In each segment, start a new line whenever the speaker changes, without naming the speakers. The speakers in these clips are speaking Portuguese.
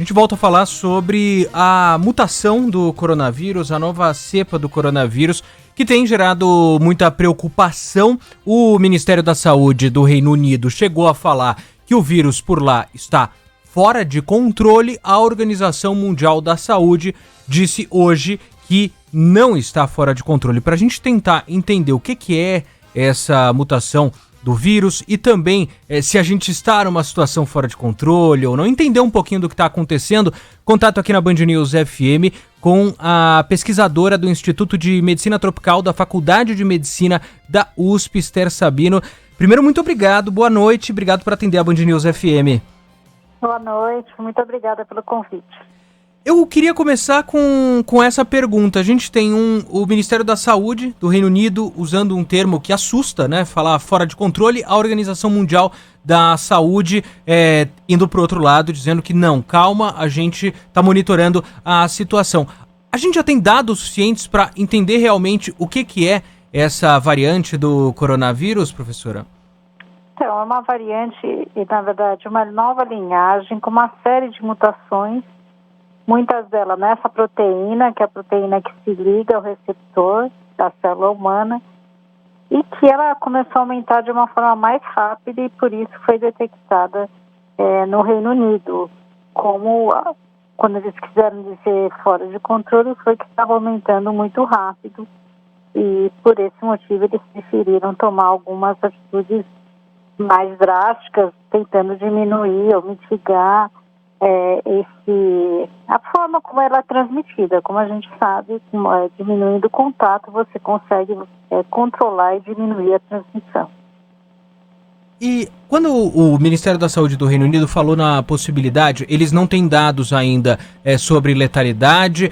A gente volta a falar sobre a mutação do coronavírus, a nova cepa do coronavírus, que tem gerado muita preocupação. O Ministério da Saúde do Reino Unido chegou a falar que o vírus por lá está fora de controle. A Organização Mundial da Saúde disse hoje que não está fora de controle. Para a gente tentar entender o que é essa mutação do vírus e também se a gente está numa situação fora de controle ou não, entender um pouquinho do que está acontecendo, contato aqui na Band News FM com a pesquisadora do Instituto de Medicina Tropical da Faculdade de Medicina da USP, Esther Sabino. Primeiro, muito obrigado, boa noite, obrigado por atender a Band News FM.
Boa noite, muito obrigada pelo convite.
Eu queria começar com essa pergunta. A gente tem o Ministério da Saúde do Reino Unido usando um termo que assusta, né? Falar fora de controle. A Organização Mundial da Saúde indo para o outro lado, dizendo que não, calma, a gente está monitorando a situação. A gente já tem dados suficientes para entender realmente o que é essa variante do coronavírus, professora?
Então, é uma variante, e na verdade uma nova linhagem com uma série de mutações, muitas delas nessa proteína, que é a proteína que se liga ao receptor da célula humana, e que ela começou a aumentar de uma forma mais rápida e por isso foi detectada no Reino Unido. Quando eles quiseram dizer fora de controle, foi que estava aumentando muito rápido e por esse motivo eles preferiram tomar algumas atitudes mais drásticas, tentando diminuir ou mitigar a forma como ela é transmitida. Como a gente sabe, diminuindo o contato, você consegue controlar e diminuir a transmissão.
E quando o Ministério da Saúde do Reino Unido falou na possibilidade, eles não têm dados ainda sobre letalidade.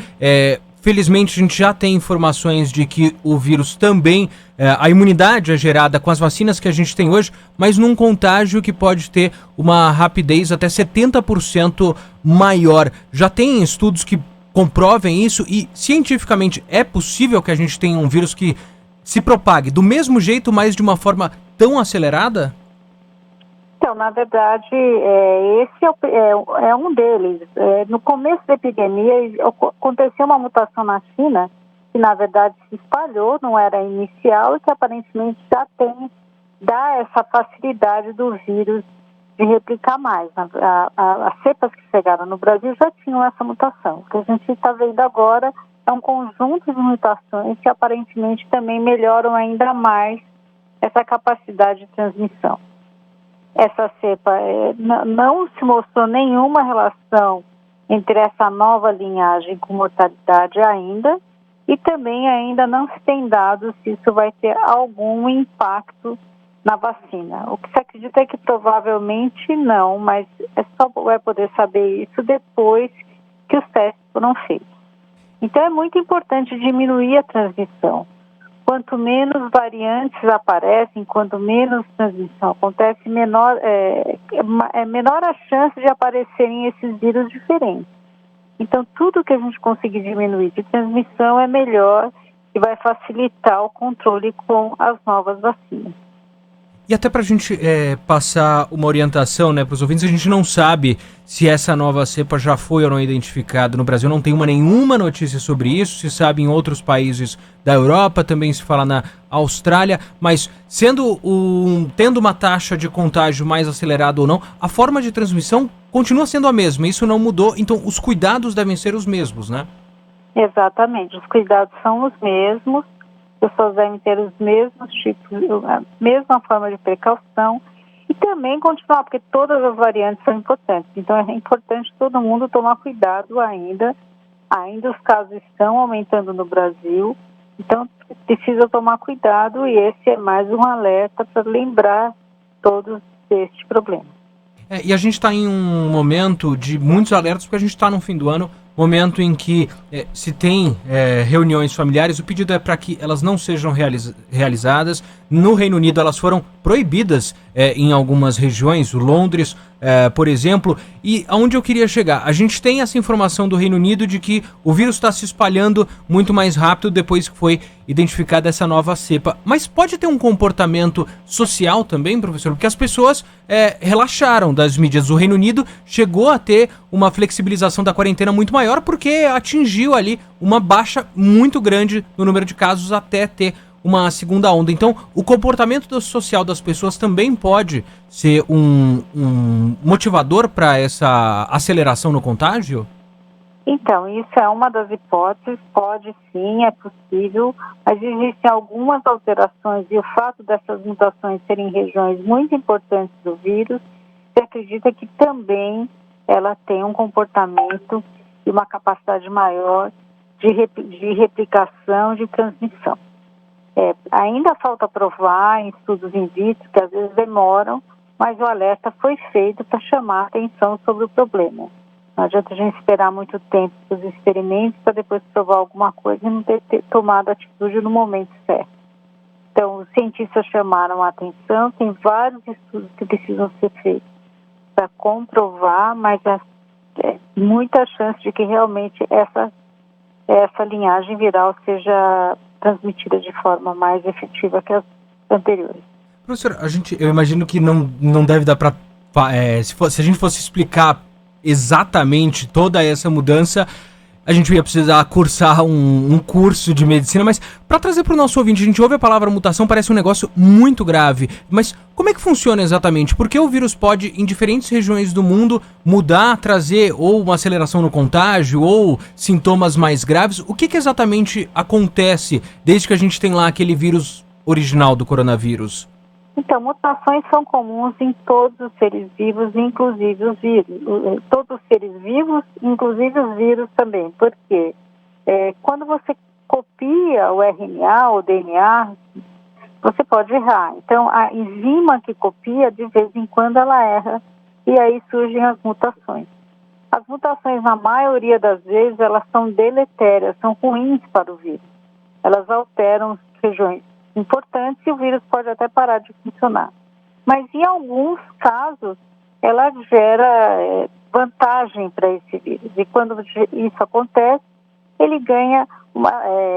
Felizmente, a gente já tem informações de que o vírus também, a imunidade é gerada com as vacinas que a gente tem hoje, mas num contágio que pode ter uma rapidez até 70% maior. Já tem estudos que comprovem isso e, cientificamente, é possível que a gente tenha um vírus que se propague do mesmo jeito, mas de uma forma tão acelerada?
Então, na verdade, esse é um deles. No começo da epidemia, aconteceu uma mutação na China, que na verdade se espalhou, não era inicial, e que aparentemente já dá essa facilidade do vírus de replicar mais. As cepas que chegaram no Brasil já tinham essa mutação. O que a gente está vendo agora é um conjunto de mutações que aparentemente também melhoram ainda mais essa capacidade de transmissão. Essa cepa não se mostrou nenhuma relação entre essa nova linhagem com mortalidade ainda, e também ainda não se tem dados se isso vai ter algum impacto na vacina. O que se acredita é que provavelmente não, mas só vai poder saber isso depois que os testes foram feitos. Então é muito importante diminuir a transmissão. Quanto menos variantes aparecem, quanto menos transmissão acontece, menor a chance de aparecerem esses vírus diferentes. Então, tudo que a gente conseguir diminuir de transmissão é melhor e vai facilitar o controle com as novas vacinas.
E até para a gente passar uma orientação, né, para os ouvintes, a gente não sabe se essa nova cepa já foi ou não identificada no Brasil. Não tem nenhuma notícia sobre isso. Se sabe em outros países da Europa, também se fala na Austrália. Mas tendo uma taxa de contágio mais acelerada ou não, a forma de transmissão continua sendo a mesma. Isso não mudou. Então, os cuidados devem ser os mesmos, né? Exatamente.
Os cuidados são os mesmos. As pessoas devem ter os mesmos tipos, a mesma forma de precaução e também continuar, porque todas as variantes são importantes. Então é importante todo mundo tomar cuidado ainda. Ainda os casos estão aumentando no Brasil, então precisa tomar cuidado e esse é mais um alerta para lembrar todos deste problema.
E a gente está em um momento de muitos alertas, porque a gente está no fim do ano, momento em que se tem reuniões familiares, o pedido é para que elas não sejam realizadas. No Reino Unido elas foram proibidas em algumas regiões, Londres, por exemplo. E aonde eu queria chegar? A gente tem essa informação do Reino Unido de que o vírus está se espalhando muito mais rápido depois que foi identificada essa nova cepa. Mas pode ter um comportamento social também, professor? Porque as pessoas relaxaram das medidas. O Reino Unido chegou a ter uma flexibilização da quarentena muito maior porque atingiu ali uma baixa muito grande no número de casos até ter uma segunda onda. Então, o comportamento social das pessoas também pode ser um motivador para essa aceleração no contágio?
Então, isso é uma das hipóteses, pode sim, é possível, mas existem algumas alterações e o fato dessas mutações serem regiões muito importantes do vírus, se acredita que também ela tem um comportamento e uma capacidade maior de replicação, de transmissão. Ainda falta provar em estudos in vitro, que às vezes demoram, mas o alerta foi feito para chamar a atenção sobre o problema. Não adianta a gente esperar muito tempo para os experimentos para depois provar alguma coisa e não ter tomado atitude no momento certo. Então, os cientistas chamaram a atenção, tem vários estudos que precisam ser feitos para comprovar, mas há muita chance de que realmente essa linhagem viral seja transmitida de forma mais efetiva que as anteriores.
Professor, eu imagino que não deve dar para... se a gente fosse explicar exatamente toda essa mudança, a gente ia precisar cursar um curso de medicina, mas para trazer para o nosso ouvinte, a gente ouve a palavra mutação, parece um negócio muito grave, mas como é que funciona exatamente? Por que o vírus pode, em diferentes regiões do mundo, mudar, trazer ou uma aceleração no contágio, ou sintomas mais graves? O que exatamente acontece desde que a gente tem lá aquele vírus original do coronavírus?
Então, mutações são comuns em todos os seres vivos, inclusive os vírus. Todos os seres vivos, inclusive os vírus também. Porque quando você copia o RNA ou DNA, você pode errar. Então, a enzima que copia, de vez em quando, ela erra. E aí surgem as mutações. As mutações, na maioria das vezes, elas são deletérias, são ruins para o vírus. Elas alteram regiões importantes e o vírus pode até parar de funcionar. Mas em alguns casos, ela gera vantagem para esse vírus. E quando isso acontece, ele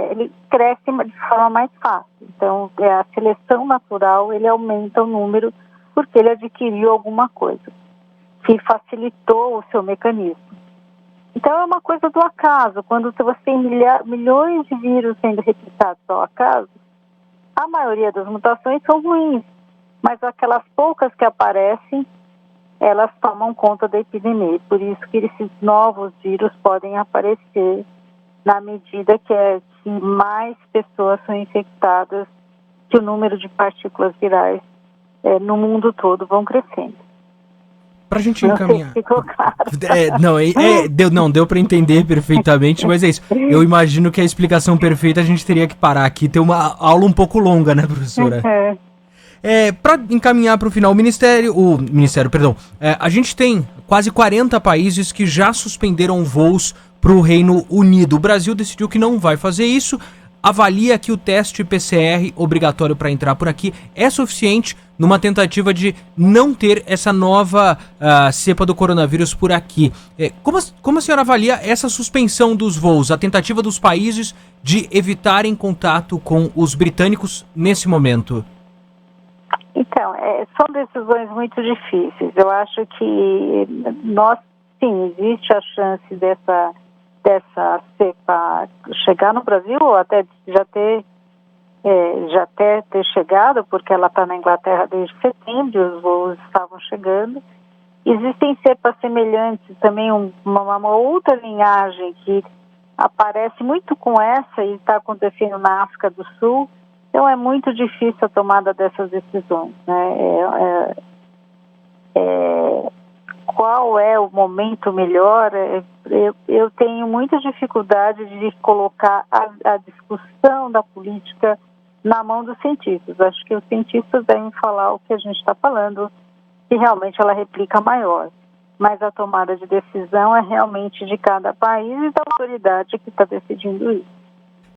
ele cresce de forma mais fácil. Então, a seleção natural, ele aumenta o número porque ele adquiriu alguma coisa que facilitou o seu mecanismo. Então, é uma coisa do acaso. Quando você tem milhões de vírus sendo replicados ao acaso, a maioria das mutações são ruins, mas aquelas poucas que aparecem, elas tomam conta da epidemia. Por isso que esses novos vírus podem aparecer na medida que mais pessoas são infectadas, que o número de partículas virais no mundo todo vão crescendo.
Pra gente encaminhar.
Ficou claro.
Deu pra entender perfeitamente, mas é isso. Eu imagino que a explicação perfeita a gente teria que parar aqui, ter uma aula um pouco longa, né, professora? Pra encaminhar pro final, a gente tem quase 40 países que já suspenderam voos pro Reino Unido. O Brasil decidiu que não vai fazer isso, avalia que o teste PCR obrigatório para entrar por aqui é suficiente numa tentativa de não ter essa nova cepa do coronavírus por aqui. Como a senhora avalia essa suspensão dos voos, a tentativa dos países de evitarem contato com os britânicos nesse momento?
Então, são decisões muito difíceis. Eu acho que sim, existe a chance dessa cepa chegar no Brasil, ou até já ter chegado, porque ela está na Inglaterra desde setembro, os voos estavam chegando. Existem cepas semelhantes, também uma outra linhagem que aparece muito com essa e está acontecendo na África do Sul. Então é muito difícil a tomada dessas decisões, né? Qual é o momento melhor? Eu tenho muita dificuldade de colocar a discussão da política na mão dos cientistas. Acho que os cientistas devem falar o que a gente está falando, que realmente ela replica maior. Mas a tomada de decisão é realmente de cada país e da autoridade que está decidindo isso.